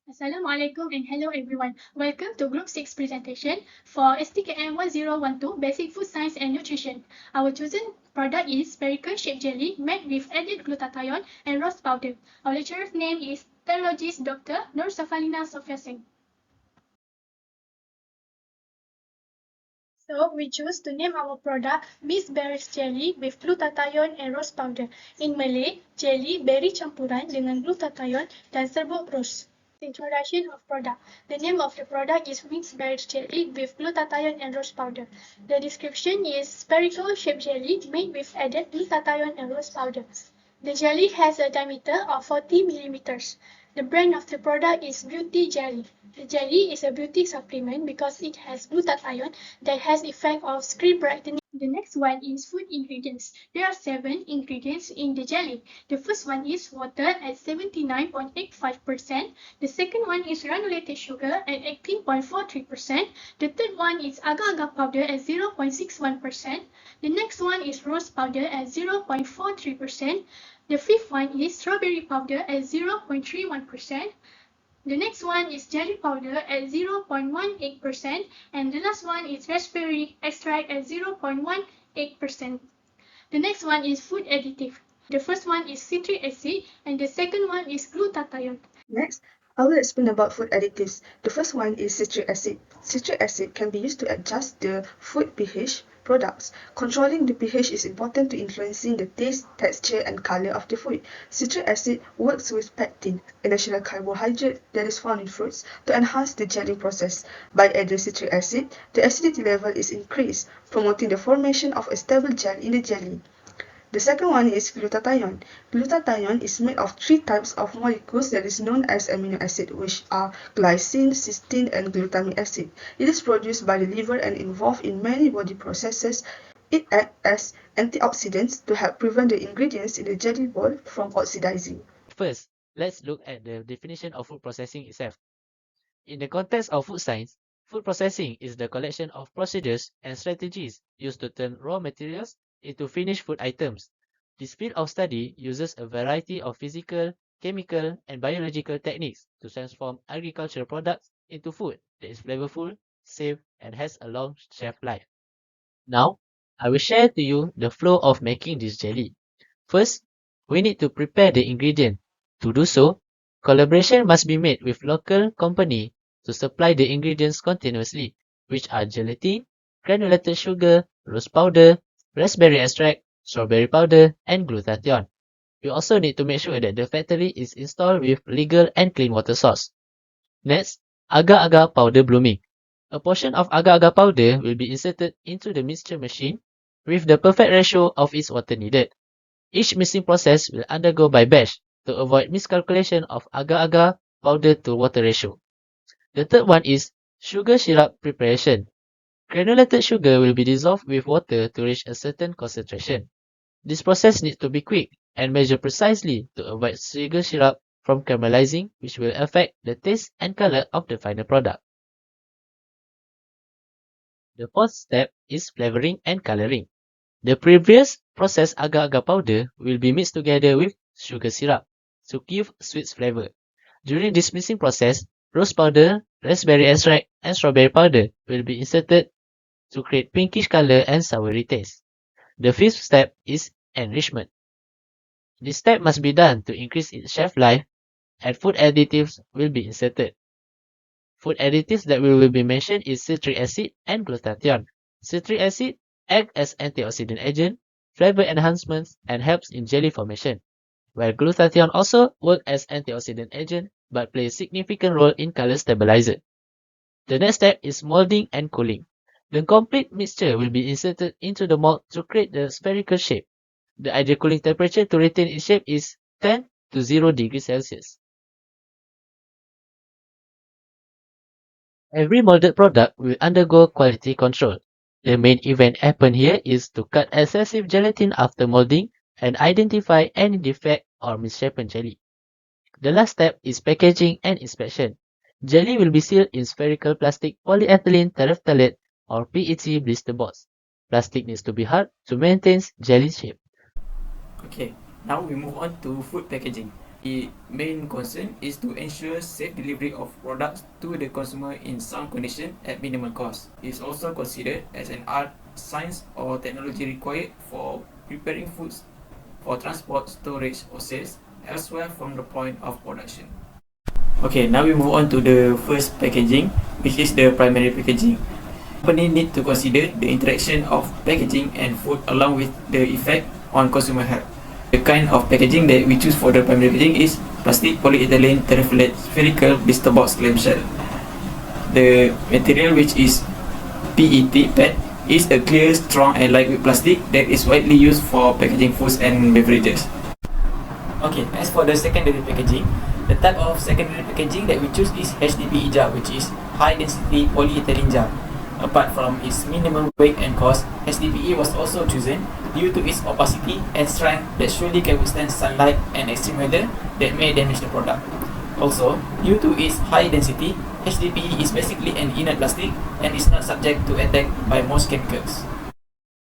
Assalamualaikum and hello everyone. Welcome to Group 6 presentation for STKM1012 Basic Food Science and Nutrition. Our chosen product is spherical shaped jelly made with added glutathione and rose powder. Our lecturer's name is Terologist Dr. Nur Safalina Sofia Singh. So we choose to name our product Miss Berries Jelly with glutathione and rose powder. In Malay, jelly berry campuran dengan glutathione dan serbuk rose. Introduction of product. The name of the product is mixed berries jelly with glutathione and rose powder. The description is spherical shaped jelly made with added glutathione and rose powder. The jelly has a diameter of 40 millimeters. The brand of the product is Beauty Jelly. The jelly is a beauty supplement because it has glutathione that has effect of skin brightening. The next one is food ingredients. There are 7 ingredients in the jelly. The first one is water at 79.85%. The second one is granulated sugar at 18.43%. The third one is agar-agar powder at 0.61%. The next one is rose powder at 0.43%. The fifth one is strawberry powder at 0.31%. The next one is jelly powder at 0.18%, and the last one is raspberry extract at 0.18%. The next one is food additive. The first one is citric acid, and the second one is glutathione. Next, I will explain about food additives. The first one is citric acid. Citric acid can be used to adjust the food pH products. Controlling the pH is important to influencing the taste, texture, and color of the food. Citric acid works with pectin, a natural carbohydrate that is found in fruits, to enhance the gelling process. By adding citric acid, the acidity level is increased, promoting the formation of a stable gel in the jelly. The second one is glutathione. Glutathione is made of 3 types of molecules that is known as amino acid, which are glycine, cysteine, and glutamic acid. It is produced by the liver and involved in many body processes. It acts as antioxidants to help prevent the ingredients in the jelly ball from oxidizing. First, let's look at the definition of food processing itself. In the context of food science, food processing is the collection of procedures and strategies used to turn raw materials into finished food items. This field of study uses a variety of physical, chemical, and biological techniques to transform agricultural products into food that is flavorful, safe, and has a long shelf life. Now, I will share to you the flow of making this jelly. First, we need to prepare the ingredient. To do so, collaboration must be made with local company to supply the ingredients continuously, which are gelatin, granulated sugar, rose powder, raspberry extract, strawberry powder, and glutathione. We also need to make sure that the factory is installed with legal and clean water source. Next, agar-agar powder blooming. A portion of agar-agar powder will be inserted into the mixture machine with the perfect ratio of its water needed. Each mixing process will undergo by batch to avoid miscalculation of agar-agar powder to water ratio. The third one is sugar syrup preparation. Granulated sugar will be dissolved with water to reach a certain concentration. This process needs to be quick and measured precisely to avoid sugar syrup from caramelizing, which will affect the taste and color of the final product. The fourth step is flavoring and coloring. The previous processed agar-agar powder will be mixed together with sugar syrup to give sweet flavor. During this mixing process, rose powder, raspberry extract, and strawberry powder will be inserted to create pinkish color and soury taste. The fifth step is enrichment. This step must be done to increase its shelf life, and food additives will be inserted. Food additives that will be mentioned is citric acid and glutathione. Citric acid acts as antioxidant agent, flavor enhancements, and helps in jelly formation, while glutathione also works as antioxidant agent but plays a significant role in color stabilizer. The next step is molding and cooling. The complete mixture will be inserted into the mold to create the spherical shape. The ideal cooling temperature to retain its shape is 10 to 0 degrees Celsius. Every molded product will undergo quality control. The main event happen here is to cut excessive gelatin after molding and identify any defect or misshapen jelly. The last step is packaging and inspection. Jelly will be sealed in spherical plastic polyethylene terephthalate or PET blister box. Plastic needs to be hard to maintain jelly shape. Okay, now we move on to food packaging. Its main concern is to ensure safe delivery of products to the consumer in sound condition at minimal cost. It is also considered as an art, science, or technology required for preparing foods for transport, storage, or sales elsewhere from the point of production. Okay, now we move on to the first packaging, which is the primary packaging. Company need to consider the interaction of packaging and food along with the effect on consumer health. The kind of packaging that we choose for the primary packaging is plastic polyethylene terephthalate spherical blister box clamshell. The material, which is PET PET, is a clear, strong and lightweight plastic that is widely used for packaging foods and beverages. Okay, as for the secondary packaging, the type of secondary packaging that we choose is HDPE jar, which is high density polyethylene jar. Apart from its minimum weight and cost, HDPE was also chosen due to its opacity and strength that surely can withstand sunlight and extreme weather that may damage the product. Also, due to its high density, HDPE is basically an inert plastic and is not subject to attack by most chemicals.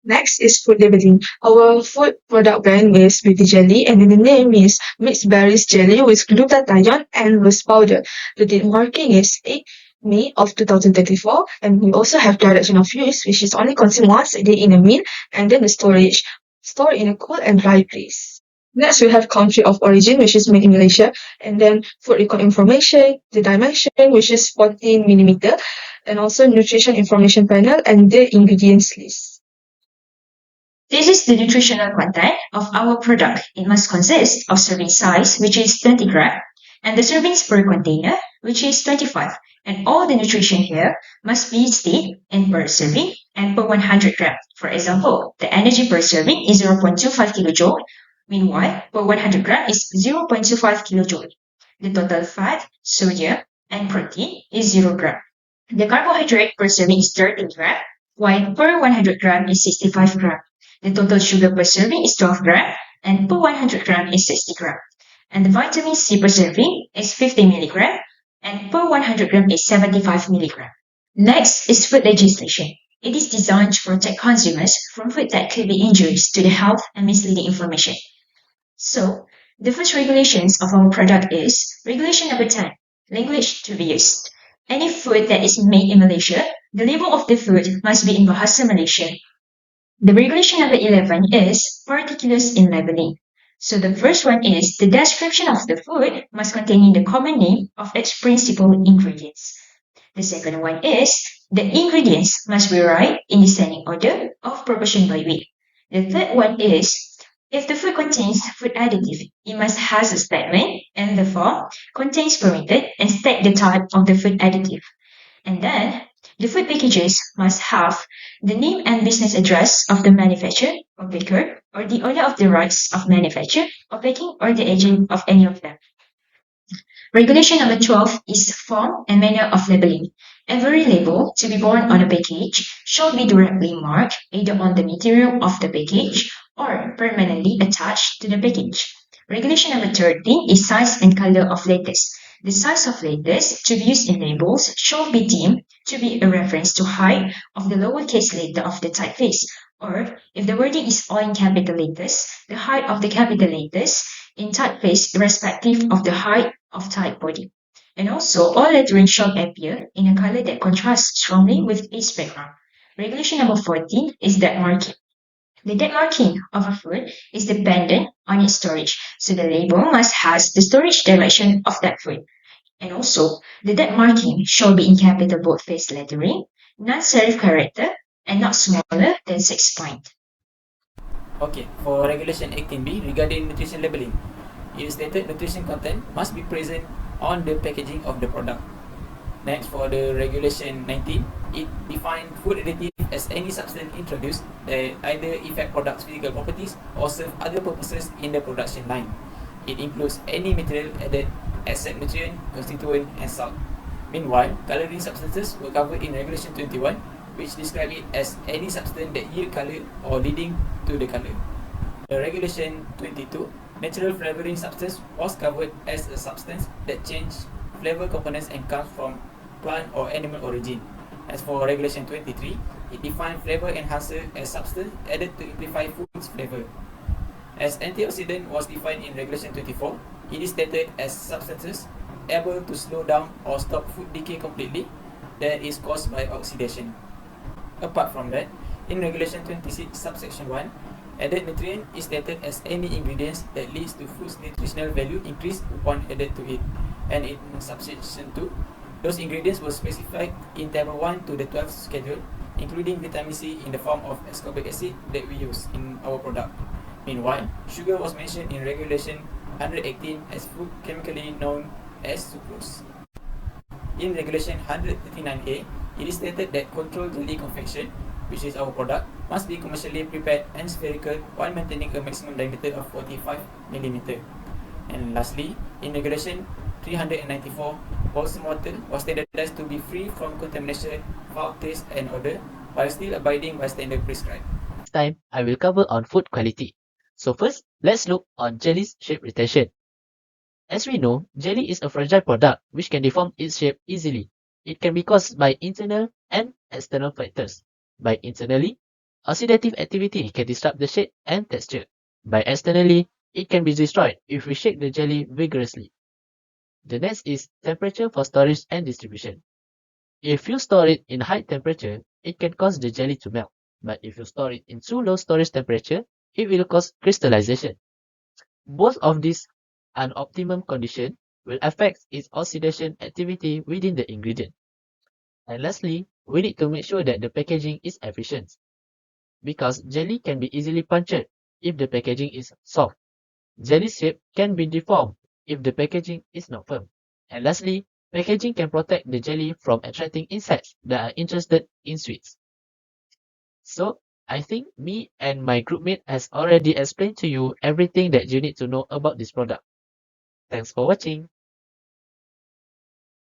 Next is food labeling. Our food product brand is Beauty Jelly, and then the name is Mixed Berries Jelly with glutathione and rose powder. The date marking is 8 May of 2024, and we also have direction of use, which is only consumed once a day in a meal, and then the storage, store in a cool and dry place. Next, we have country of origin, which is made in Malaysia, and then food record information, the dimension, which is 14 millimeter, and also nutrition information panel and the ingredients list. This is the nutritional content of our product. It must consist of serving size, which is 20 gram, and the servings per container, which is 25. And all the nutrition here must be stated in per serving and per 100 gram. For example, the energy per serving is 0.25 kilojoule. Meanwhile, per 100 gram is 0.25 kilojoule. The total fat, sodium, and protein is 0 gram. The carbohydrate per serving is 13 gram, while per 100 gram is 65 gram. The total sugar per serving is 12 gram, and per 100 gram is 60 gram. And the vitamin C per serving is 50 milligram, and per 100 gram is 75 milligram. Next is food legislation. It is designed to protect consumers from food that could be injurious to the health and misleading information. So, the first regulations of our product is Regulation number 10, language to be used. Any food that is made in Malaysia, the label of the food must be in Bahasa Malaysia. The regulation number 11 is particulars in labeling. So the first one is the description of the food must contain the common name of its principal ingredients. The second one is the ingredients must be right in descending order of proportion by weight. The third one is if the food contains food additive, it must have a statement and the form contains permitted and state the type of the food additive. And then the food packages must have the name and business address of the manufacturer or baker, or the owner of the rights of manufacture or baking, or the agent of any of them. Regulation number 12 is form and manner of labeling. Every label to be borne on a package shall be directly marked either on the material of the package or permanently attached to the package. Regulation number 13 is size and color of letters. The size of letters to be used in labels shall be deemed to be a reference to height of the lowercase letter of the typeface, or if the wording is all in capital letters, the height of the capital letters in typeface irrespective of the height of type body. And also, all lettering shall appear in a color that contrasts strongly with its background. Regulation number 14 is date marking. The date marking of a food is dependent on its storage, so the label must have the storage direction of that food. And also, the date marking shall be in capital boldface lettering, non-serif character, and not smaller than 6 point. Okay, for Regulation 18B regarding nutrition labeling, it stated nutrition content must be present on the packaging of the product. Next, for the Regulation 19, it defines food additive as any substance introduced that either affect product's physical properties or serve other purposes in the production line. It includes any material added except nutrient, constituent, and salt. Meanwhile, coloring substances were covered in Regulation 21, which describes it as any substance that yield color or leading to the color. The Regulation 22, natural flavoring substance, was covered as a substance that change flavor components and comes from plant or animal origin. As for Regulation 23, it defined flavor enhancer as substance added to amplify food's flavor. As antioxidant was defined in Regulation 24, it is stated as substances able to slow down or stop food decay completely that is caused by oxidation. Apart from that, in Regulation 26 subsection 1, added nutrient is stated as any ingredients that leads to food's nutritional value increase upon added to it. And in subsection 2, those ingredients were specified in table 1 to the 12th schedule, including vitamin C in the form of ascorbic acid that we use in our product. Meanwhile, sugar was mentioned in Regulation 118 as food chemically known as sucrose. In Regulation 139A, it is stated that controlled jelly confection, which is our product, must be commercially prepared and spherical while maintaining a maximum diameter of 45 mm. And lastly, in Regulation 394, balsam water was standardized to be free from contamination, foul taste and odor, while still abiding by standard prescribed. This time, I will cover on food quality. So first, let's look on jelly's shape retention. As we know, jelly is a fragile product which can deform its shape easily. It can be caused by internal and external factors. By internally, oxidative activity can disrupt the shape and texture. By externally, it can be destroyed if we shake the jelly vigorously. The next is temperature for storage and distribution. If you store it in high temperature, it can cause the jelly to melt. But if you store it in too low storage temperature, it will cause crystallization. Both of these unoptimum condition will affect its oxidation activity within the ingredient. And lastly, we need to make sure that the packaging is efficient, because jelly can be easily punctured if the packaging is soft. Jelly shape can be deformed if the packaging is not firm. And lastly, packaging can protect the jelly from attracting insects that are interested in sweets. So, I think me and my groupmate has already explained to you everything that you need to know about this product. Thanks for watching.